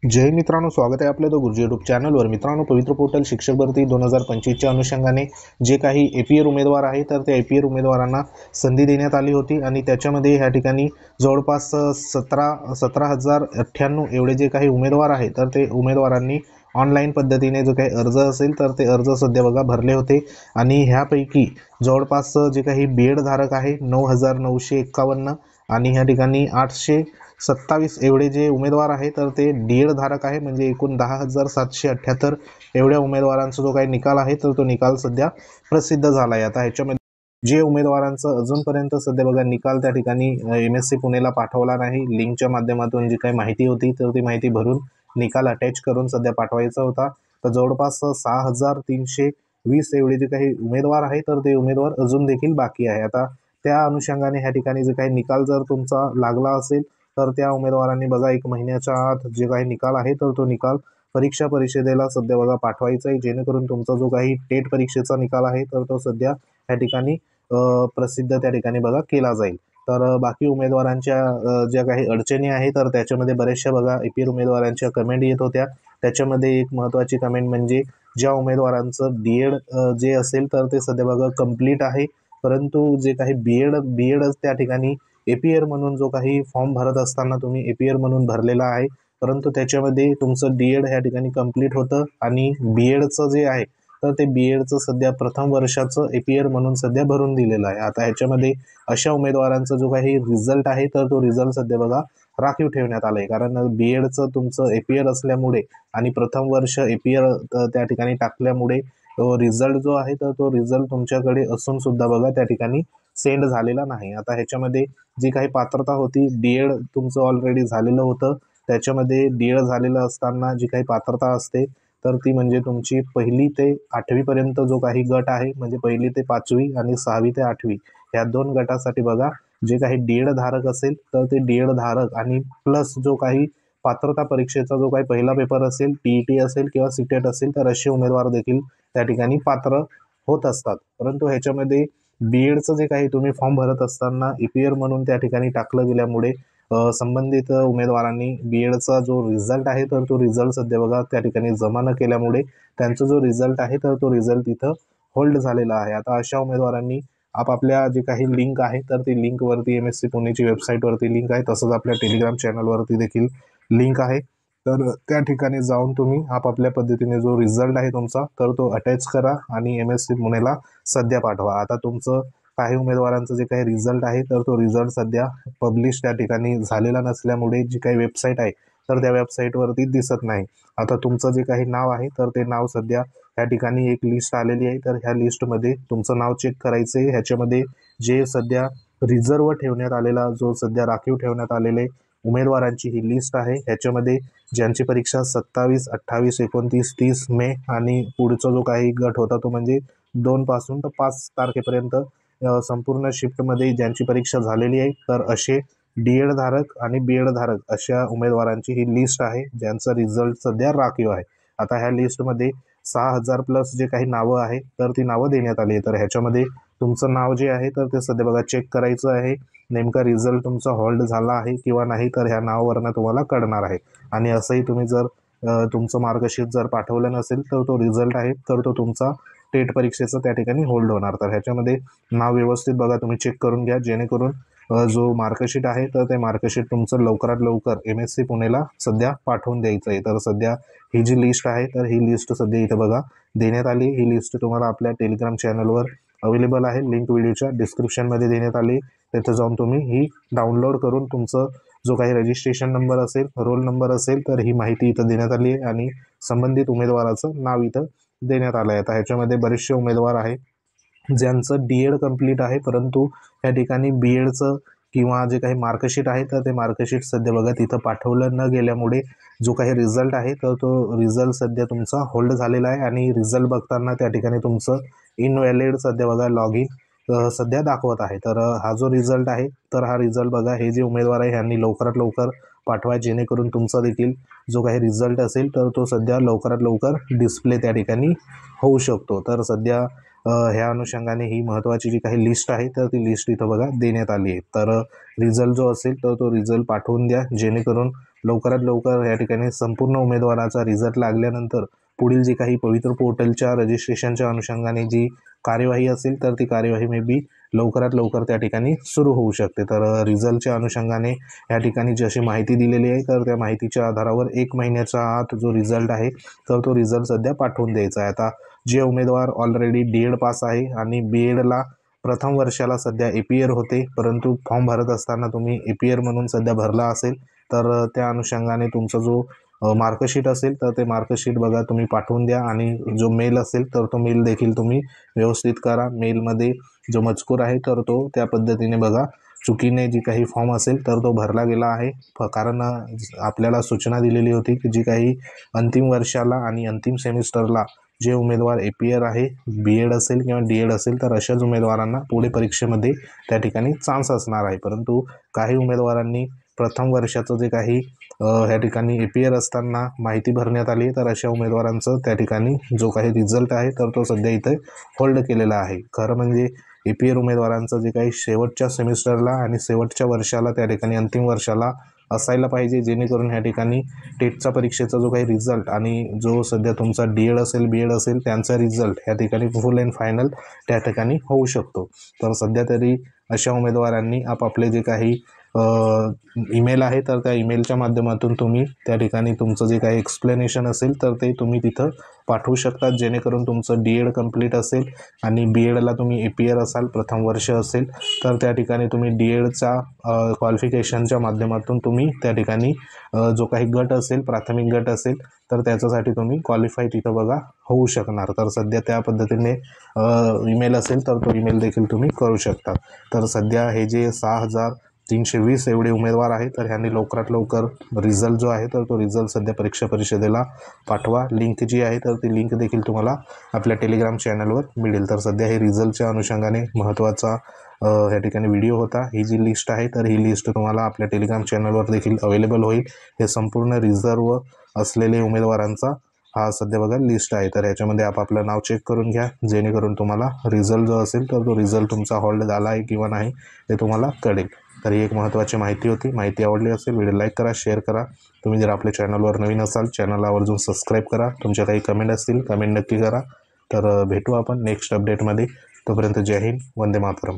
जय मित्रांनो, स्वागत आहे आपल्या द गुरुजी यूट्यूब चॅनलवर। मित्रांनो, पवित्र पोर्टल शिक्षक भरती 2025च्या अनुषंगाने जे काही एपीआर उमेदवार आहे तर त्या एपीआर उमेदवारांना संधी देण्यात आली होती आणि त्याच्यामध्ये ह्या ठिकाणी जवळपास 17,098 एवढे जे काही उमेदवार आहे तर ते उमेदवारांनी ऑनलाईन पद्धतीने जो काही अर्ज असेल तर ते अर्ज सध्या बघा भरले होते आणि ह्यापैकी जवळपास जे काही बीएड धारक आहे 9,951 आणि ह्या ठिकाणी 827 एवढे जे उमेदवार आहे तर ते डीएड धारक आहे, म्हणजे एकूण 10,778 एवढ्या उमेदवारांचा जो काही निकाल आहे तर तो निकाल सध्या प्रसिद्ध झाला आहे। आता ह्याच्यामध्ये जे उमेदवारांचं अजूनपर्यंत सध्या बघा निकाल त्या ठिकाणी MSc पुणेला पाठवला नाही, लिंकच्या माध्यमातून जी काही माहिती होती तर ती माहिती भरून निकाल अटॅच करून सध्या पाठवायचा होता। तर जवळपास 6,320 एवढे जे काही उमेदवार आहे तर ते उमेदवार अजून देखील बाकी आहे। आता त्या अनुषंगाने ह्या ठिकाणी जे काही निकाल जर तुमचा लागला असेल तर त्या उमेदवारांनी बघा 1 महिन्याच्या आत जे काही निकाल आहे तर तो निकाल परीक्षा परिषदेला सध्या बघा पाठवायचा आहे, जेणेकरून तुमचा जो काही टेट परीक्षेचा निकाल आहे तर तो सध्या त्या ठिकाणी प्रसिद्ध त्या ठिकाणी बघा केला जाईल। तर बाकी उमेदवारांच्या ज्या काही अडचणी आहे तर त्याच्यामध्ये बरेचशा बघा एपीआर उमेदवारांच्या कमेंट येत होत्या। त्याच्यामध्ये एक महत्त्वाची कमेंट म्हणजे ज्या उमेदवारांचं डीएड जे असेल तर ते सध्या बघा कंप्लीट आहे, परंतु जे काही बीएड त्या ठिकाणी एपीआर म्हणून जो काही फॉर्म भरत असताना तुम्ही एपीआर म्हणून भरलेला आहे, परंतु त्याच्यामध्ये तुमचं डीएड ह्या ठिकाणी कंप्लीट होतं आणि बीएडचं जे आहे तर ते बीएडचं सध्या प्रथम वर्षाचं एपीआर म्हणून सध्या भरून दिलेलं आहे। आता ह्याच्यामध्ये अशा उमेदवारांचा जो काही रिझल्ट आहे तर तो रिझल्ट सध्या बघा राखीव ठेवण्यात आला आहे, कारण बीएडचं तुमचं एपीआर असल्यामुळे आणि प्रथम वर्ष एपीआर त्या ठिकाणी टाकल्यामुळे तो रिझल्ट जो आहे तर तो रिझल्ट तुमच्याकडे असून सुद्धा बघा त्या ठिकाणी सेंड झालेला नाही। आता ह्याच्यामध्ये जी काही पात्रता होती, डीएड तुमचं ऑलरेडी झालेलं होतं, त्याच्यामध्ये डीएड झालेलं असताना जी काही पात्रता असते तर ती म्हणजे तुमची 1ली ते 8वी पर्यंत जो काही गट आहे, म्हणजे 1ली ते 5वी आणि 6वी ते 8वी या 2 गटासाठी बघा जे काही डीएड धारक असेल तर ते डीएड धारक आणि प्लस जो काही पात्रता परीक्षेचा जो काही पहिला पेपर असेल, टीईटी असेल किंवा सीटेट असेल तर असे उमेदवार देखील त्या ठिकाणी पात्र होत असतात। परंतु ह्याच्यामध्ये बीएडचं जे काही तुम्ही फॉर्म भरत असताना एपीआर म्हणून त्या ठिकाणी टाकलं गेल्यामुळे संबंधित उमेदवारांनी बीएडचा जो रिझल्ट आहे तर तो रिझल्ट सध्या बघा त्या ठिकाणी जमा न केल्यामुळे त्यांचा जो रिझल्ट आहे तर तो रिझल्ट तिथं होल्ड झालेला आहे। आता अशा उमेदवारांनी आपापल्या जे काही लिंक आहे तर ती लिंकवरती MSc पुणेची वेबसाईटवरती लिंक आहे, तसंच आपल्या टेलिग्राम चॅनलवरती देखील लिंक आहे, तर त्या ठिकाणी जाऊन तुम्ही आपापल्या पद्धतीने जो रिझल्ट आहे तुमचा तर तो अटॅच करा आणि MSc पुणेला सध्या पाठवा। आता तुमचं काही उमेदवारांचं जे काही रिझल्ट आहे तर तो रिझल्ट सध्या पब्लिश त्या ठिकाणी झालेला नसल्यामुळे जी काही वेबसाईट आहे तर त्या वेबसाईटवरती दिसत नाही। आता तुमचं जे काही नाव आहे तर ते नाव सध्या या ठिकाणी एक लिस्ट आलेली आहे, तर ह्या लिस्टमध्ये तुमचं नाव चेक करायचं आहे। ह्याच्यामध्ये जे सध्या रिझर्व ठेवण्यात आलेला, जो सध्या राखीव ठेवण्यात आलेले उमेदवारांची ही लिस्ट आहे, ह्याच्यामध्ये ज्यांची परीक्षा 27, 28, 29, 30 मे आणि पुढचा जो काही गट होता तो म्हणजे 2 पासून तर 5 तारखेपर्यंत संपूर्ण शिफ्टमध्ये ज्यांची परीक्षा झालेली आहे तर असे डीएड धारक आणि बीएड धारक अशा उमेदवारांची ही लिस्ट आहे ज्यांचा रिझल्ट सध्या राखीव आहे। आता ह्या लिस्टमध्ये 6,000 प्लस जे काही नावं आहे तर ती नावं देण्यात आली आहे, तर ह्याच्यामध्ये तुमचं नाव जे आहे तर ते सध्या बघा चेक करायचं आहे, नेमका रिझल्ट तुमचा होल्ड झाला आहे किंवा नाही तर ह्या नावावरनं तुम्हाला कळणार आहे। आणि असंही तुम्ही जर तुमचं मार्कशीट जर पाठवलं नसेल तर तो रिझल्ट आहे तर तो तुमचा टेट परीक्षेचं त्या ठिकाणी होल्ड होणार। तर ह्याच्यामध्ये नाव व्यवस्थित बघा तुम्ही चेक करून घ्या, जेणेकरून जो मार्कशीट आहे तर ते मार्कशीट तुमचं लवकरात लवकर MSc पुणेला सध्या पाठवून द्यायचं आहे। तर सध्या ही जी लिस्ट आहे तर ही लिस्ट सध्या इथं बघा देण्यात आली। ही लिस्ट तुम्हाला आपल्या टेलिग्राम चॅनलवर अवेलेबल आहे, लिंक व्हिडिओच्या डिस्क्रिप्शनमध्ये देण्यात आली, तिथे जाऊन तुम्ही ही डाउनलोड करून तुमचं जो काही रजिस्ट्रेशन नंबर असेल, रोल नंबर असेल तर ही माहिती इथं देण्यात आली आहे आणि संबंधित उमेदवाराचं नाव इथं देण्यात आलं आहे। आता ह्याच्यामध्ये बरेचसे उमेदवार आहे ज्यांचं डीएड कंप्लीट आहे, परंतु या ठिकाणी बीएडचं किंवा जे काही मार्कशीट आहे तर ते मार्कशीट सध्या बघा तिथं पाठवलं न गेल्यामुळे जो काही रिझल्ट आहे तर तो रिझल्ट सध्या तुमचा होल्ड झालेला आहे आणि रिझल्ट बघताना त्या ठिकाणी तुमचं इनव्हॅलिड सध्या बघा लॉग इन सध्या दाखवत आहे। तर हा जो रिझल्ट आहे तर हा रिझल्ट बघा हे जे उमेदवार आहे यांनी लवकरात लवकर पाठवा, जेणेकरून तुमचा देखील जो काही रिझल्ट असेल तर तो सध्या लवकरात लवकर डिस्प्ले त्या ठिकाणी होऊ शकतो। तर सध्या ह्या अनुषंगाने ही महत्त्वाची जी काही लिस्ट आहे तर ती लिस्ट इथं बघा देण्यात आली आहे। तर रिझल्ट जो असेल तर तो रिझल्ट पाठवून द्या, जेणेकरून लवकरात लवकर या ठिकाणी संपूर्ण उमेदवाराचा रिझल्ट लागल्यानंतर पुढील जी काही पवित्र पोर्टलच्या रजिस्ट्रेशनच्या अनुषंगाने जी कार्यवाही असेल तर ती कार्यवाही मे बी लवकरात लवकर त्या ठिकाणी सुरू होऊ शकते। तर रिझल्टच्या अनुषंगाने या ठिकाणी जशी माहिती दिलेली आहे तर त्या माहितीच्या आधारावर 1 महिन्याच्या आत जो रिझल्ट आहे तर तो रिझल्ट सध्या पाठवून द्यायचा आहे। आता जे उमेदवार ऑलरेडी D.Ed पास आहे आणि B.Edला प्रथम वर्षाला सध्या APR होते, परंतु फॉर्म भरत असताना तुम्ही APR म्हणून सध्या भरला असेल तर त्या अनुषंगाने तुमचा जो मार्कशीट असेल तर ते मार्कशीट बघा तुम्ही पाठवून द्या आणि जो मेल असेल तर तो मेल देखील तुम्ही व्यवस्थित करा। मेलमध्ये जो मजकूर आहे तर तो त्या पद्धतीने बघा, चुकीने जी काही फॉर्म असेल तर तो भरला गेला आहे। कारण आपल्याला सूचना दिलेली होती की जी काही अंतिम वर्षाला आणि अंतिम सेमिस्टरला जे उमेदवार APR आहे, B.Ed असेल किंवा D.Ed असेल तर अशाच उमेदवारांना पुढे परीक्षेमध्ये त्या ठिकाणी चान्स असणार आहे। परंतु काही उमेदवारांनी प्रथम वर्षाचं जे काही ह्या ठिकाणी APR असताना माहिती भरण्यात आली तर अशा उमेदवारांचं त्या ठिकाणी जो काही रिझल्ट आहे तर तो सध्या इथे होल्ड केलेला आहे। खरं म्हणजे APR उमेदवारांचं जे काही शेवटच्या सेमिस्टरला आणि शेवटच्या वर्षाला त्या ठिकाणी अंतिम वर्षाला असायला पाहिजे, जेणेकरून ह्या ठिकाणी टेटचा परीक्षेचा जो काही रिझल्ट आणि जो सध्या तुमचा D.Ed असेल B.Ed असेल त्यांचा रिझल्ट ह्या ठिकाणी फुल अँड फायनल त्या ठिकाणी होऊ शकतो। तर सध्या तरी अशा उमेदवारांनी आपापले जे काही ईमेल आहे तर त्या ईमेलच्या माध्यमातून तुम्ही त्या ठिकाणी तुमचं जे काही एक्सप्लेनेशन असेल तर ते तुम्ही तिथं पाठवू शकतात, जेणेकरून तुमचं D.Ed कंप्लीट असेल आणि B.Edला तुम्ही APR असाल, प्रथम वर्ष असेल तर त्या ठिकाणी तुम्ही D.Edचा क्वालिफिकेशनच्या माध्यमातून तुम्ही त्या ठिकाणी जो काही गट असेल, प्राथमिक गट असेल तर त्याच्यासाठी तुम्ही क्वालिफाय तिथं बघा होऊ शकणार। तर सध्या त्या पद्धतीने ईमेल असेल तर तो ईमेल देखील तुम्ही करू शकता। तर सध्या हे जे 6320 एवढे उमेदवार आहेत तर ह्यांनी लवकरात लवकर रिझल्ट जो आहे तर तो रिझल्ट सध्या परीक्षा परिषदेला पाठवा। लिंक जी आहे तर ती लिंक देखील तुम्हाला आपल्या टेलिग्राम चॅनलवर मिळेल। तर सध्या हे रिझल्टच्या अनुषंगाने महत्त्वाचा या ठिकाणी व्हिडिओ होता। ही जी लिस्ट आहे तर ही लिस्ट तुम्हाला आपल्या टेलिग्राम चॅनलवर देखील अवेलेबल होईल। हे संपूर्ण रिझर्व असलेले उमेदवारांचा हा सध्या बघा लिस्ट आहे। तर याच्यामध्ये आपापलं नाव चेक करून घ्या, जेणेकरून तुम्हाला रिझल्ट जो असेल तर तो रिझल्ट तुमचा होल्ड झाला आहे किंवा नाही ते तुम्हाला कळेल। तर ही एक महत्त्वाची माहिती होती। माहिती आवडली असेल व्हिडिओ लाईक करा, शेअर करा। तुम्ही जर आपल्या चॅनलवर नवीन असाल चॅनलला आवर्जून सबस्क्राईब करा। तुमच्या काही कमेंट असतील कमेंट नक्की करा। तर भेटू आपण नेक्स्ट अपडेटमध्ये। तोपर्यंत जय हिंद, वंदे मातरम।